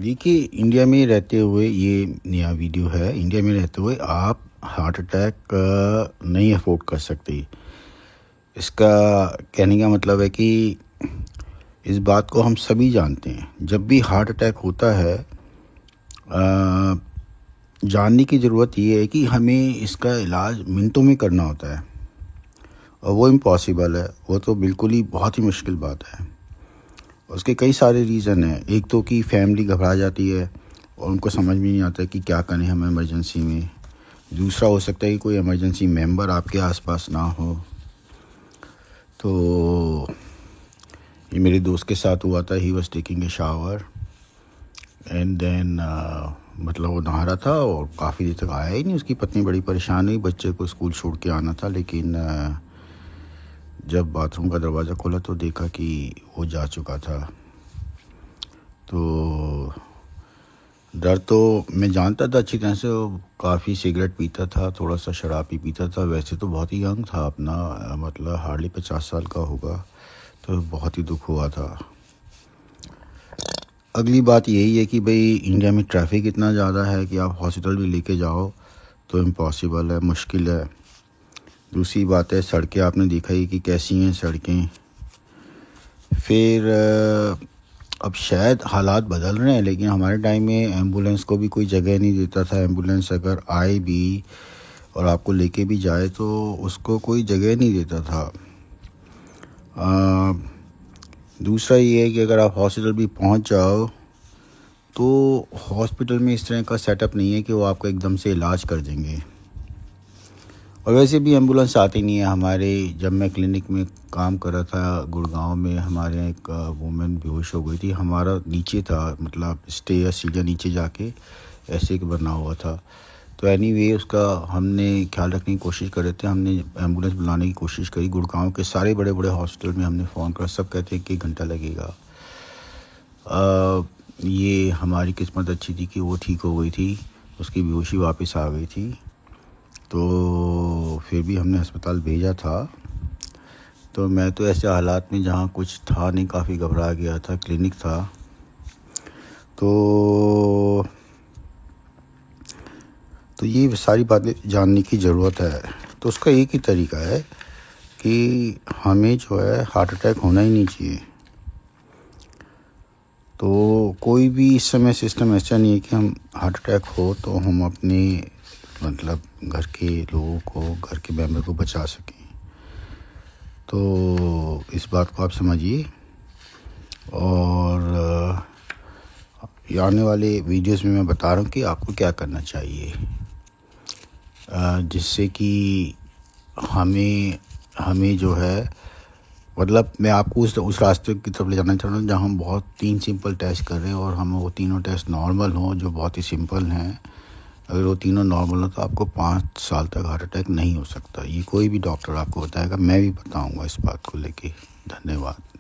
देखिए, इंडिया में रहते हुए ये नया वीडियो है। इंडिया में रहते हुए आप हार्ट अटैक नहीं अफोर्ड कर सकते। इसका कहने का मतलब है कि इस बात को हम सभी जानते हैं। जब भी हार्ट अटैक होता है, जानने की ज़रूरत ये है कि हमें इसका इलाज मिनटों में करना होता है और वो इम्पॉसिबल है। वो तो बिल्कुल ही बहुत ही मुश्किल बात है। उसके कई सारे रीज़न हैं। एक तो कि फैमिली घबरा जाती है और उनको समझ में नहीं आता कि क्या करें हम इमरजेंसी में। दूसरा हो सकता है कि कोई इमरजेंसी मेंबर आपके आसपास ना हो। तो ये मेरे दोस्त के साथ हुआ था। He was taking a shower and then मतलब वो नहा रहा था और काफ़ी देर तक आया ही नहीं। उसकी पत्नी बड़ी परेशान हुई। बच्चे को स्कूल छोड़ के आना था, लेकिन जब बाथरूम का दरवाज़ा खोला तो देखा कि वो जा चुका था। तो डर तो मैं जानता था अच्छी तरह से। वो काफ़ी सिगरेट पीता था, थोड़ा सा शराब भी पीता था। वैसे तो बहुत ही यंग था अपना, मतलब हार्डली 50 साल का होगा। तो बहुत ही दुख हुआ था। अगली बात यही है कि भाई इंडिया में ट्रैफिक इतना ज़्यादा है कि आप हॉस्पिटल भी लेके जाओ तो इम्पॉसिबल है, मुश्किल है। दूसरी बात है, सड़कें आपने देखा ही कि कैसी हैं सड़कें। फिर अब शायद हालात बदल रहे हैं, लेकिन हमारे टाइम में एम्बुलेंस को भी कोई जगह नहीं देता था। एम्बुलेंस अगर आए भी और आपको लेके भी जाए तो उसको कोई जगह नहीं देता था। दूसरा ये है कि अगर आप हॉस्पिटल भी पहुंच जाओ तो हॉस्पिटल में इस तरह का सेटअप नहीं है कि वो आपका एकदम से इलाज कर देंगे। और वैसे भी एम्बुलेंस आती नहीं है। हमारे जब मैं क्लिनिक में काम कर रहा था गुड़गांव में, हमारे यहाँ एक वुमेन बेहोश हो गई थी। हमारा नीचे था, मतलब स्टेयर सीढ़ियाँ नीचे जाके ऐसे एक बना हुआ था। तो एनीवे उसका हमने ख्याल रखने की कोशिश कर रहे थे। हमने एम्बुलेंस बुलाने की कोशिश करी। गुड़गांव के सारे बड़े बड़े हॉस्पिटल में हमने फ़ोन करा। सब कहते हैं कि 1 घंटा लगेगा। ये हमारी किस्मत अच्छी थी कि वो ठीक हो गई थी, उसकी बेहोशी वापस आ गई थी। तो फिर भी हमने अस्पताल भेजा था। तो मैं तो ऐसे हालात में जहाँ कुछ था नहीं, काफ़ी घबरा गया था। क्लिनिक था तो ये सारी बातें जानने की ज़रूरत है। तो उसका एक ही तरीका है कि हमें जो है हार्ट अटैक होना ही नहीं चाहिए। तो कोई भी इस समय सिस्टम ऐसा नहीं है कि हम हार्ट अटैक हो तो हम अपने मतलब घर के लोगों को, घर के मेंबर को बचा सकें। तो इस बात को आप समझिए और ये आने वाले वीडियोस में मैं बता रहा हूँ कि आपको क्या करना चाहिए, जिससे कि हमें जो है, मतलब मैं आपको उस रास्ते की तरफ ले जाना चाह रहा हूँ जहाँ हम बहुत 3 सिंपल टेस्ट कर रहे हैं और हम वो तीनों टेस्ट नॉर्मल हों, जो बहुत ही सिंपल हैं। अगर वो तीनों नॉर्मल हो तो आपको 5 साल तक हार्ट अटैक नहीं हो सकता। ये कोई भी डॉक्टर आपको बताएगा, मैं भी बताऊँगा इस बात को लेके। धन्यवाद।